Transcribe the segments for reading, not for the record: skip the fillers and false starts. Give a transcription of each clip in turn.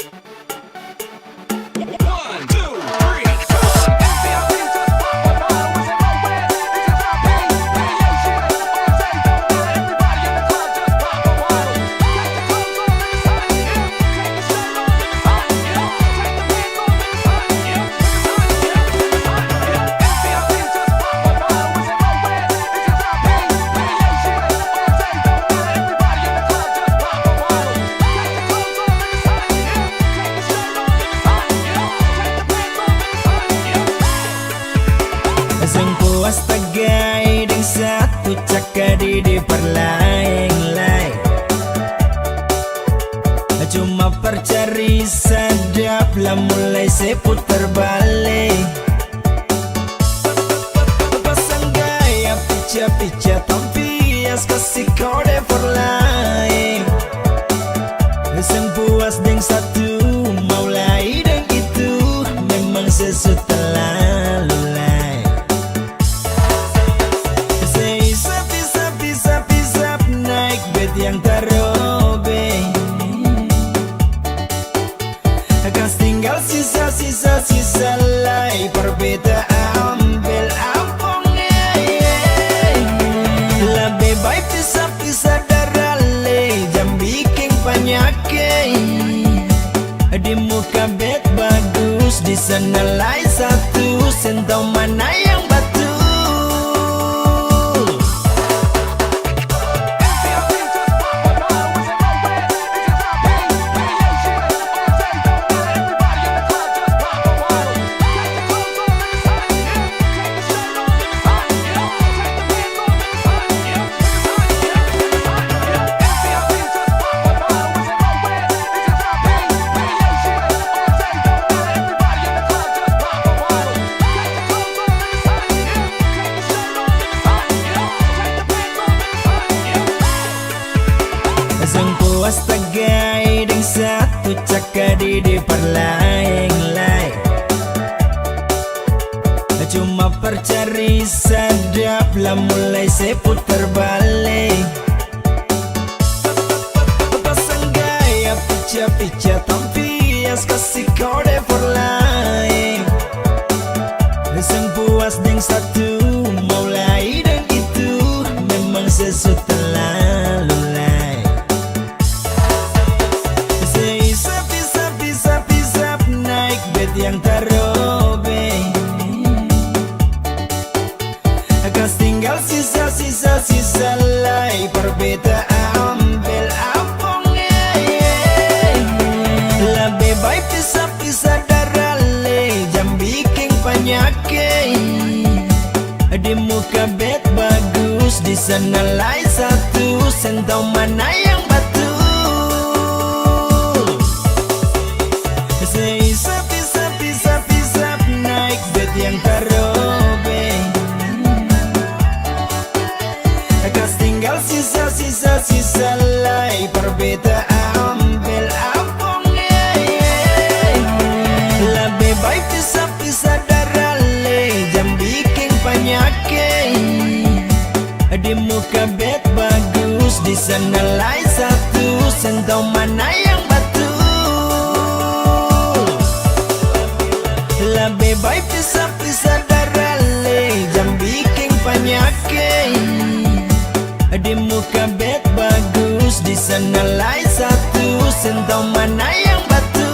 Sing puas tagai ding satu cakadi di perlaing-laing. Cuma percari sadap lah mulai seputar balik. Pasang gaya pica-pica tampias kasih kode perlaing. Sing puas ding satu mulai dan itu memang sesuatu lalu. Yang terobeng akan tinggal sisa-sisa lay perbedaan ambil ampungnya. Lebih baik pisah-pisah darah lay jam bikin penyakit. Di muka bed bagus, di sana lain satu sentau mana yang batu. Sing puas tagai ding satu cakadi di perlaing-laing. Cuma percari sadap lah mulai seputar balik. Pasang gaya pica-pica tampias kasih kode perlaing. Sing puas ding satu mulai dan itu memang sesuatu lalu. Yang terobeng akan tinggal sisa-sisa lay perbedaan ambil ampungnya. Lebih baik pisah-pisah darah lay jam bikin penyakit. Di muka bed bagus, di sana lain satu sentau mana yang batu. Pisah-pisah naik bed yang terobeng akan tinggal sisa-sisa lay perbedaan ambil ampungnya. Lebih baik pisah-pisah darah lay jam bikin penyakit. Di muka bed bagus, di sana lain satu sentau mana yang batu. Lebih baik pisah-pisah darah lay jam bikin penyakit. Di muka bed bagus, di sana lain satu sentau mana yang batu.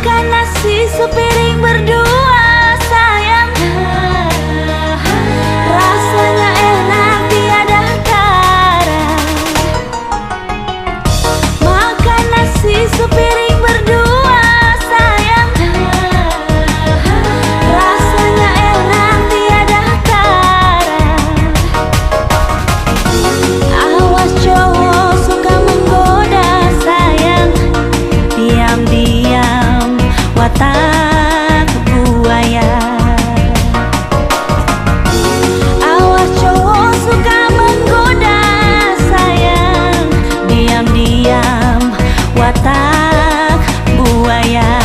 Makan nasi sepiring berdua sayang, rasanya enak tiada tara. Makan nasi sepiring berdua sayang, rasanya enak tiada tara. Awas cowok suka menggoda sayang, diam-diam watak buaya. Awas cowok suka menggoda sayang, diam-diam watak buaya.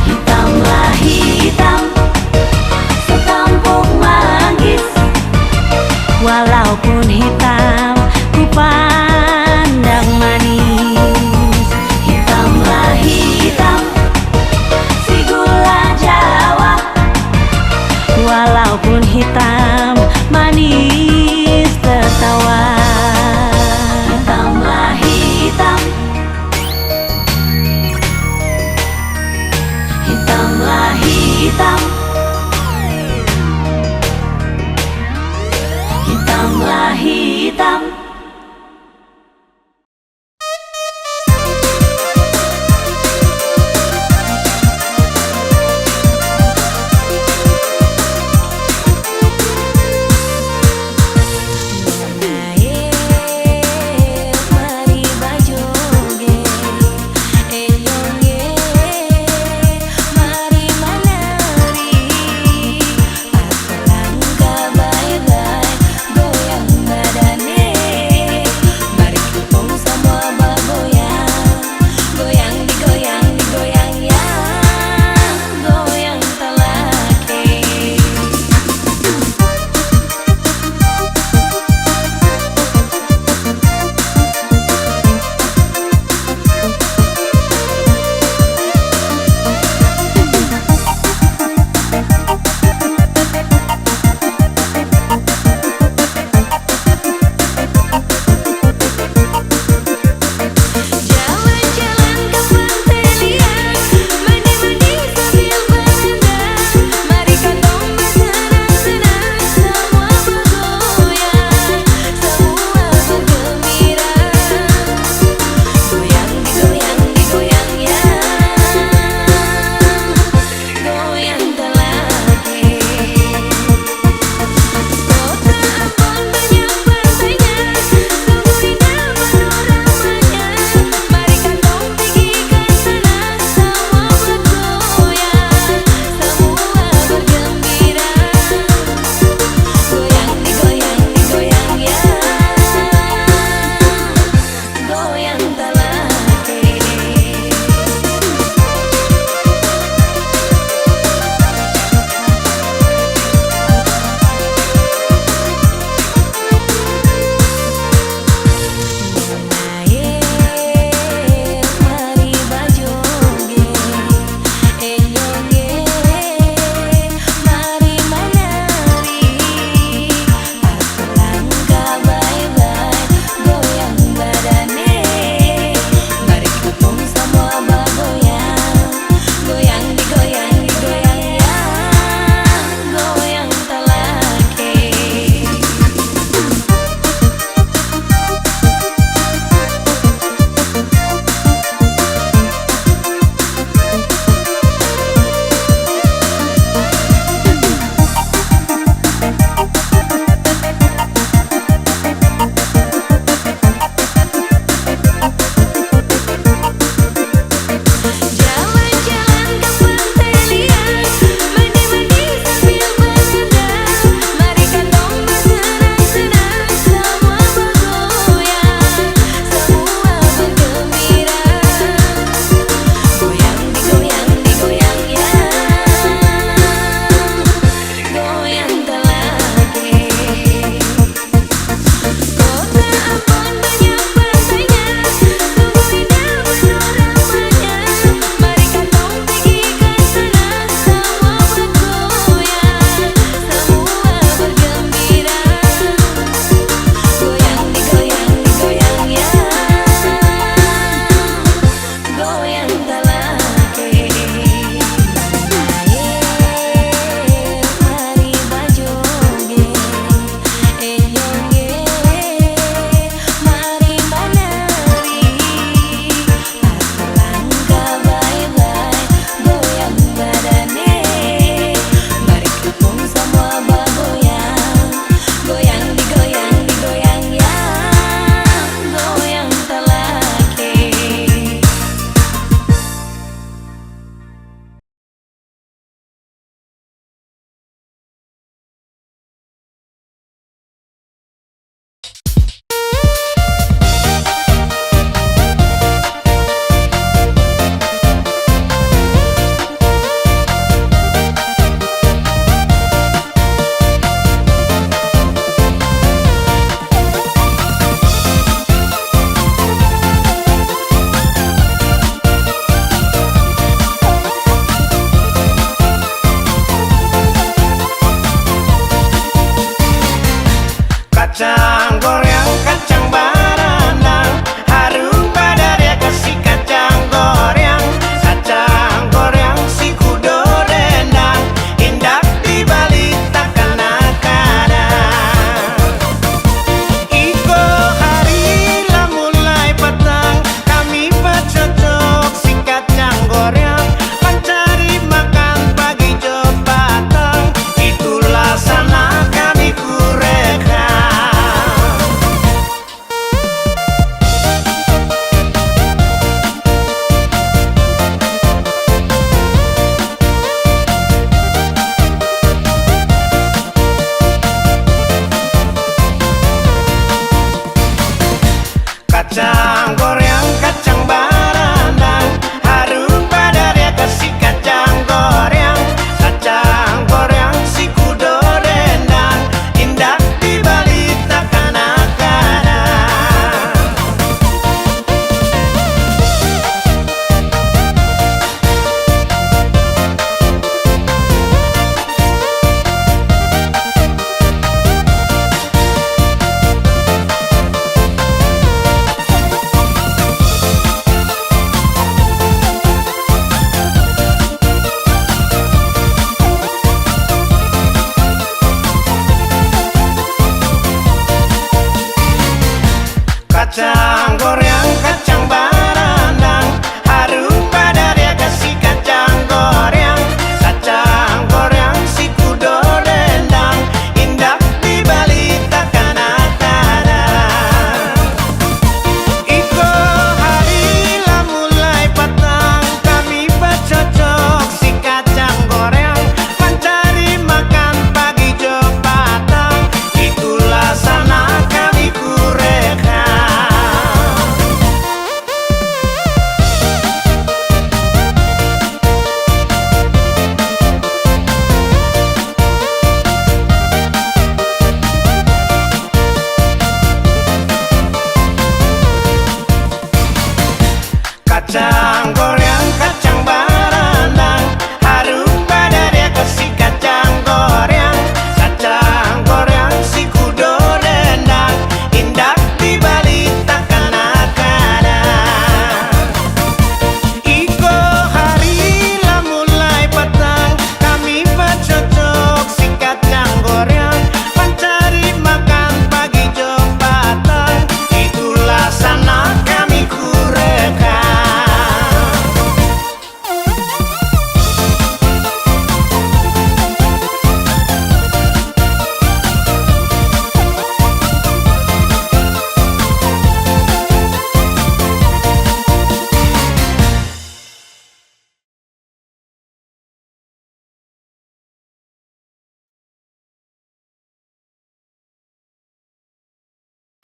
Hitamlah hitam sekampung manggis, walaupun hitam ku pandang manis. Hitamlah hitam si gula Jawa, walaupun hitam manis tertawa. Hitamlah hitam, hitamlah hitam, hitamlah hitam. Mari bajoge, elonge, mari menari. Aku langkah bye-bye, goyang badan.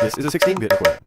This is a 16-bit recording.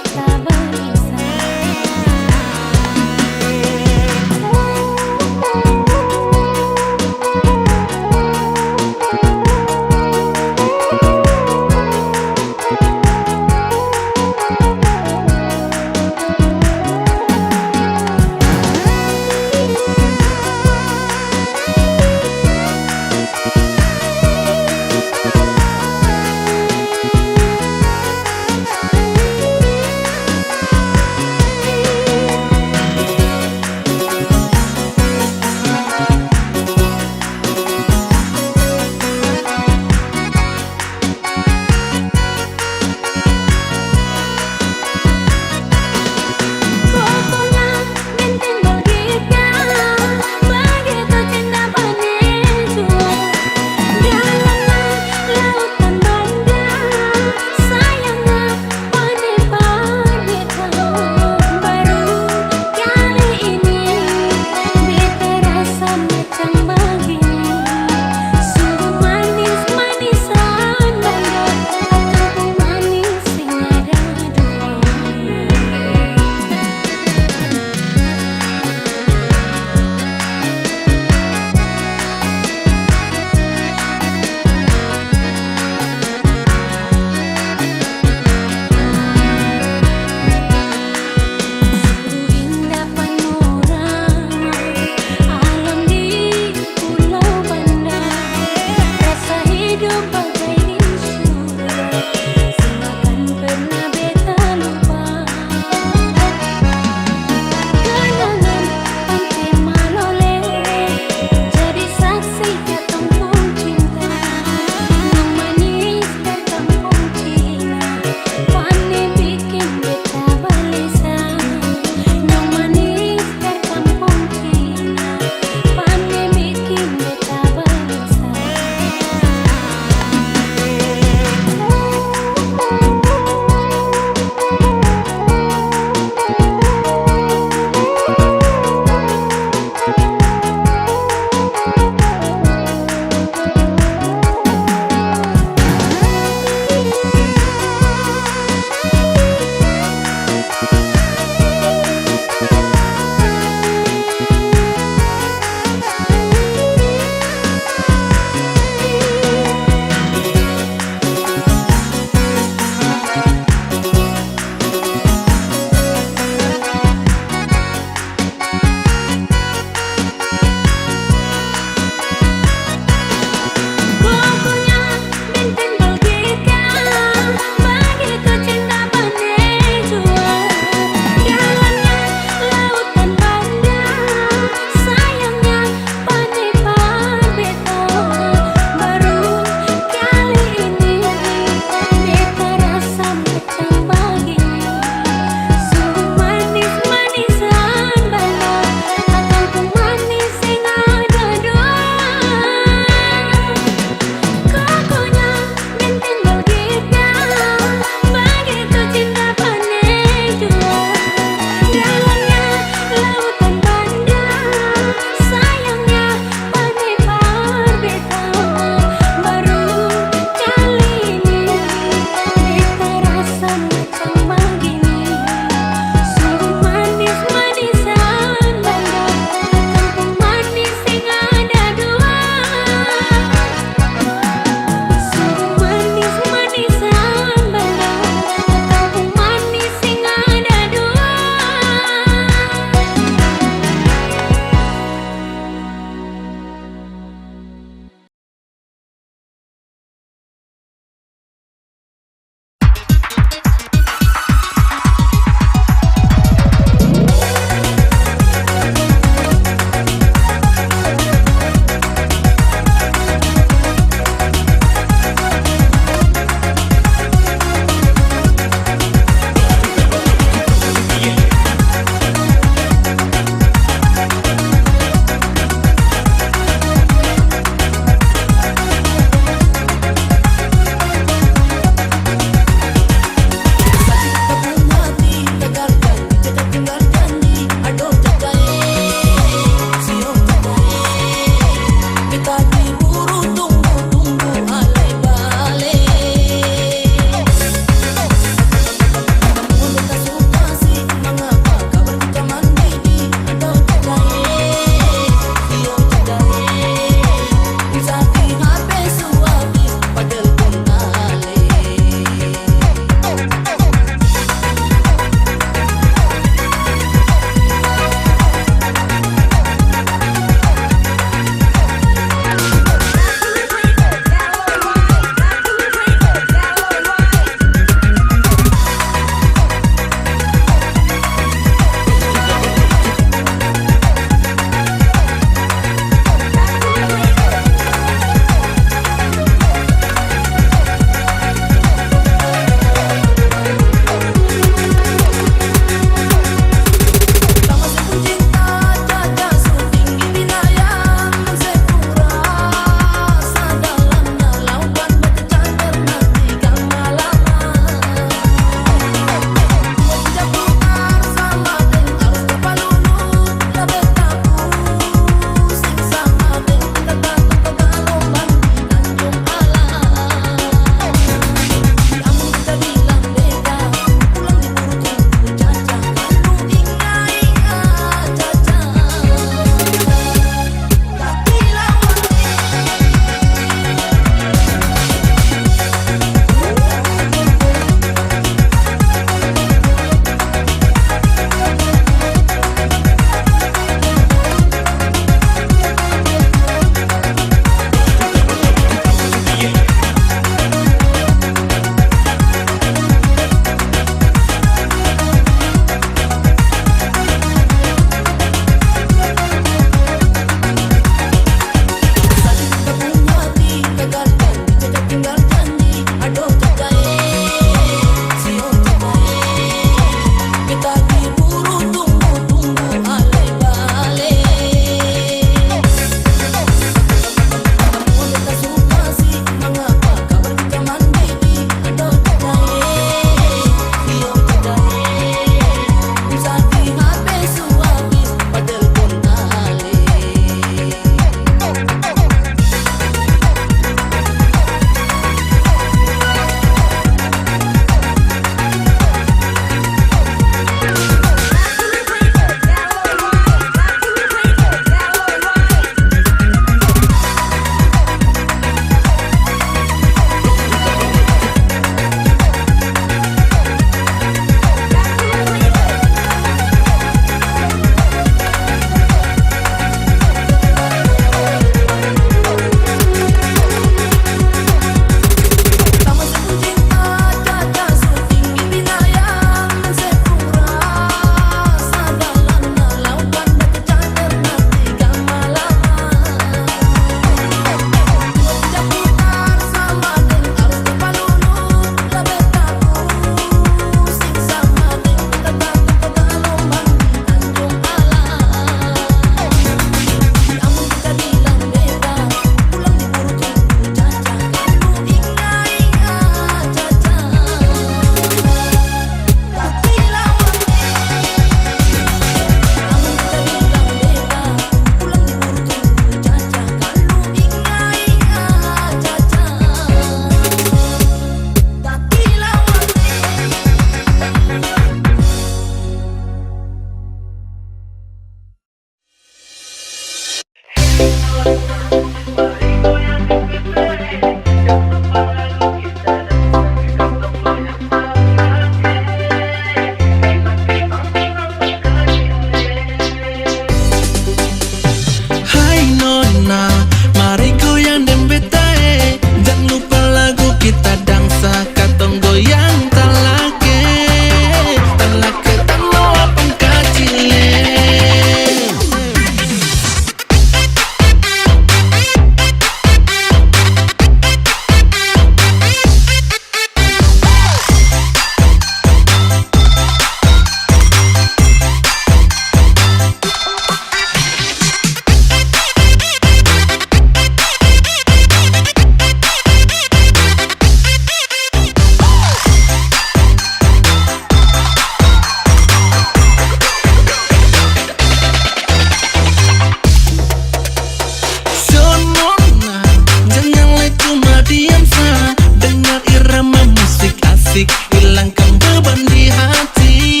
asik hilangkan beban di hati.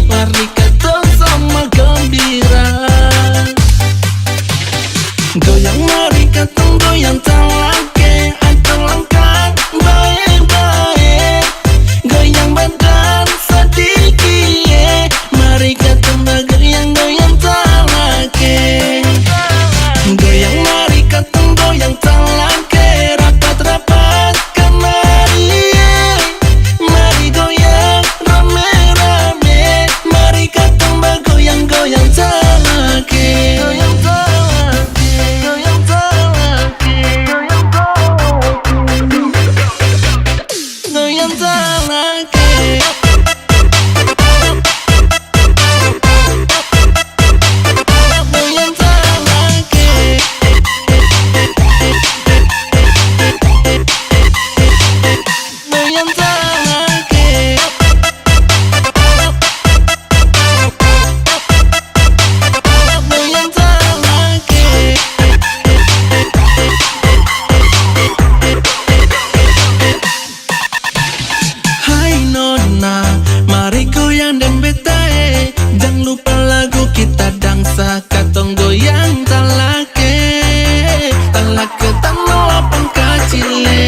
Mari kita sama gembira. Goyang mari kita goyang talake atau langkah baik-baik. Goyang badan sedikit, mari kita goyang-goyang talake. Goyang mari kita goyang talake, rapat-rapat kemari. Mari goyang rame-rame, mari kita goyang-goyang talake. Goyang talake, goyang talake, goyang talake, goyang talake. Goyang talake. Goyang talake. Goyang talake. Hai nona, mari goyang dan betae. Jangan lupa lagu kita dangsa katong goyang talake. Talake tanah lapang kacile.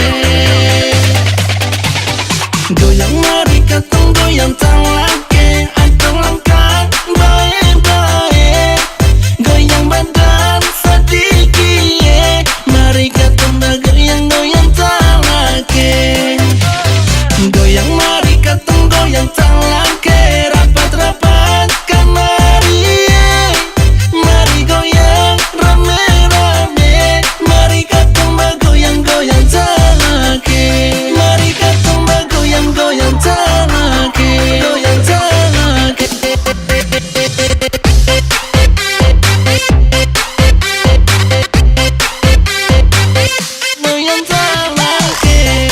Goyang mari katong goyang talake atau langkah baik-baik. Goyang badan sedikit, mari katong goyang-goyang talake. Goyang mari katong goyang talake, rapat-rapat kemari. Mari goyang rame-rame, mari katong goyang-goyang talake. Mari katong goyang-goyang talake, goyang talake. Goyang talake.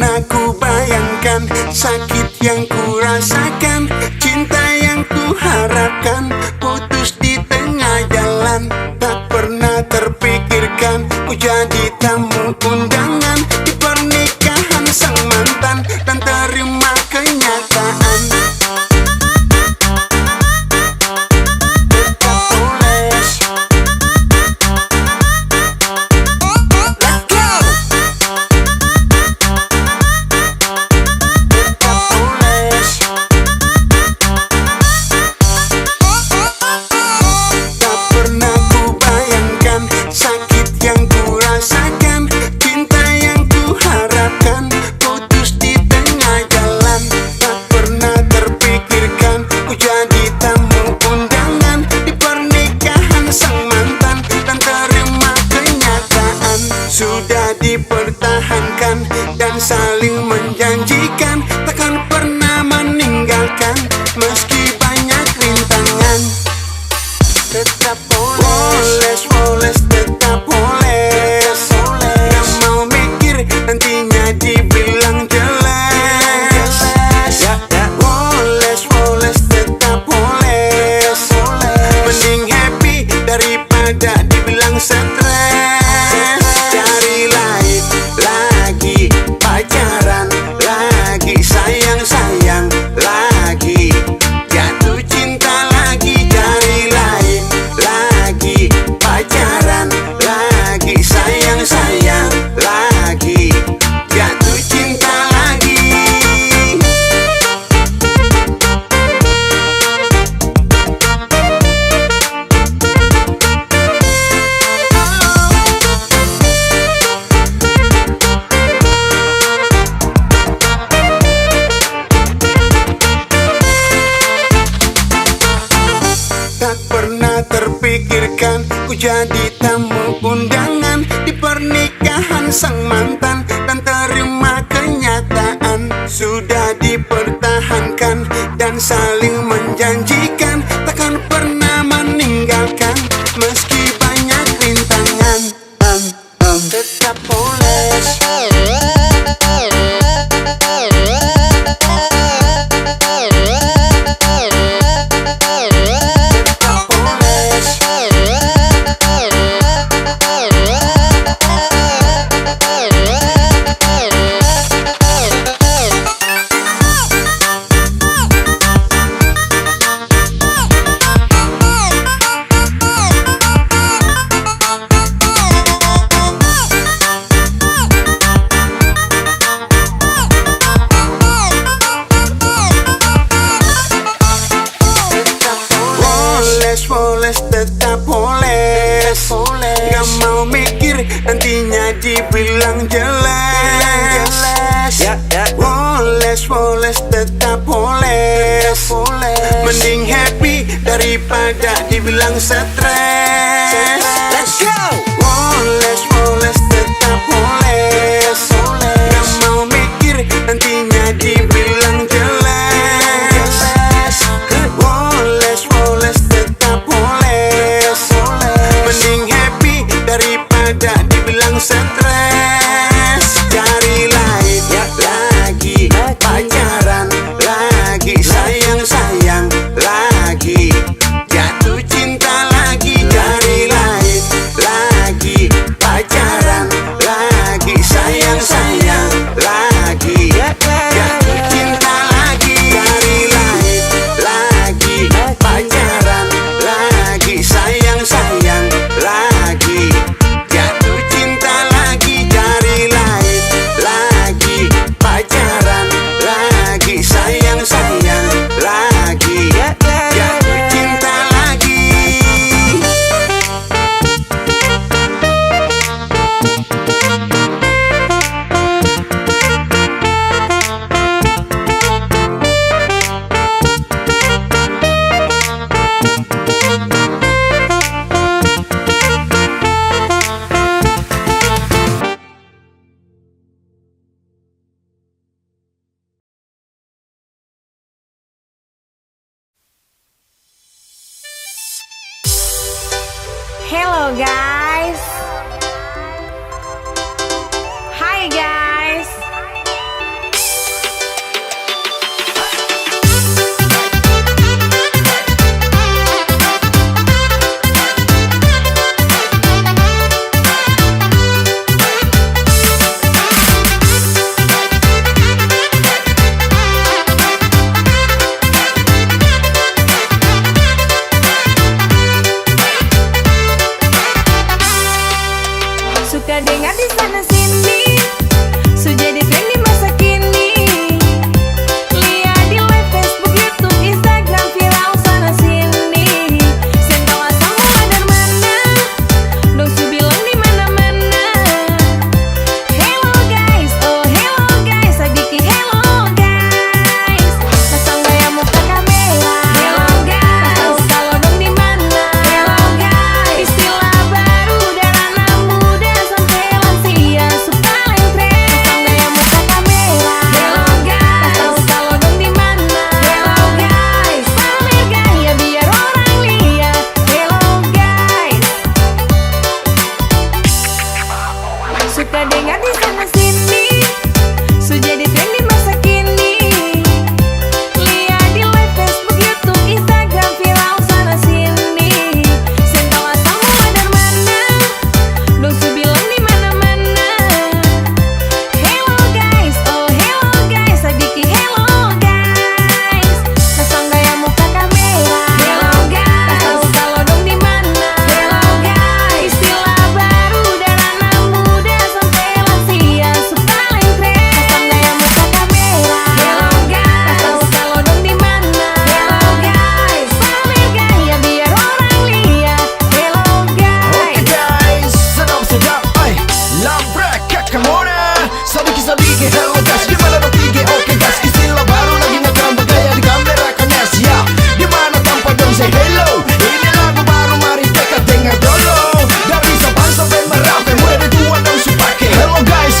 pernah ku bayangkan sakit yang ku rasakan, cinta yang ku harapkan putus di tengah jalan. Tak pernah terpikirkan ku jadi tamu undangan di pernikahan sang mantan dan terima kenyataan. Sudah dipertahankan dan saling menjanjikan takkan pernah meninggalkan meski banyak rintangan. Tetap poles, poles, tetap poles. Gak mau mikir nantinya dibilang jelas. Poles, poles, tetap poles. Mending happy daripada dibilang stres. Cari lain lagi, pacaran lagi, sayang-sayang lagi, jatuh cinta lagi. Cari lain lagi, pacaran lagi, sayang-sayang lagi, jatuh cinta lagi. Tak pernah terpikirkan ku jadi tamu undangan di pernikahan sang mantan dan terima kenyataan. Sudah dipertahankan dan saling menjanjikan takkan pernah meninggalkan meski banyak rintangan. Tetap poles. Poles, tetap poles. Gak mau mikir nantinya dibilang jelas. Poles, poles, tetap poles. Mending happy daripada dibilang stres. Let's go. Poles, poles, tetap poles. Gak mau mikir nantinya dibilang jelas. Poles, poles, tetap poles. Mending happy daripada dibilang stres. Cari lain lagi, pacaran lagi, sayang-sayang lagi, jatuh cinta lagi. Cari lain lagi, pacaran lagi, sayang-sayang lagi, jatuh cinta lagi. Cari lain lagi, pacaran lagi, sayang-sayang lagi, jatuh cinta lagi. Cari lain lagi, pacaran lagi, sayang-sayang lagi, jatuh cinta lagi. Hello guys. Hi guys. gas. Dimana bertiga oke gas. Istilah baru lagi ngetrend bergaya di kamera kones. Ya, dimana tanpa dong say hello. Ini lagu baru mari dekat dengar dulu. Dari Sabang sampai Merauke, mulai dari tua dong su pake. Hello guys,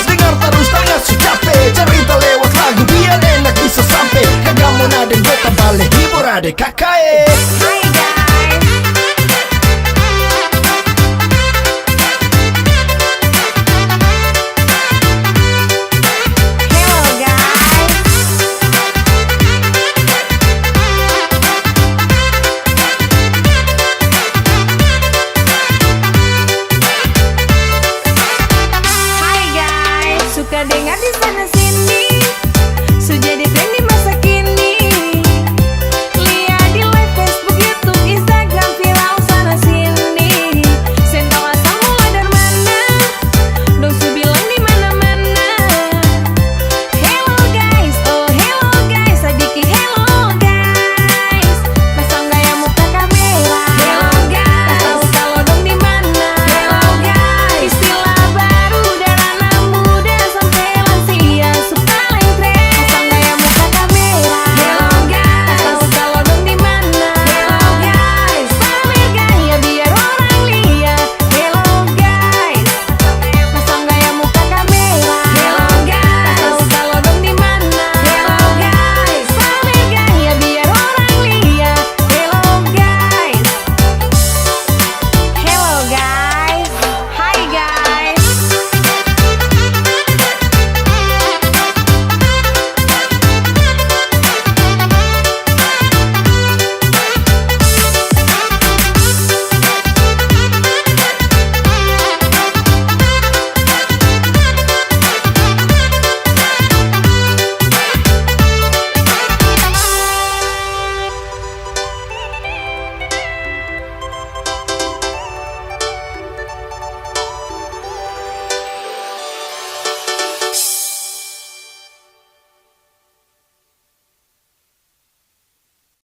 dengar terus tangan su capek. Cerita lewat lagu biar enak bisa sampai. Kagak mau nade beta balik hibur adek kakak. Hai guys. Hello guys. Hai guys. Suka dengar di sana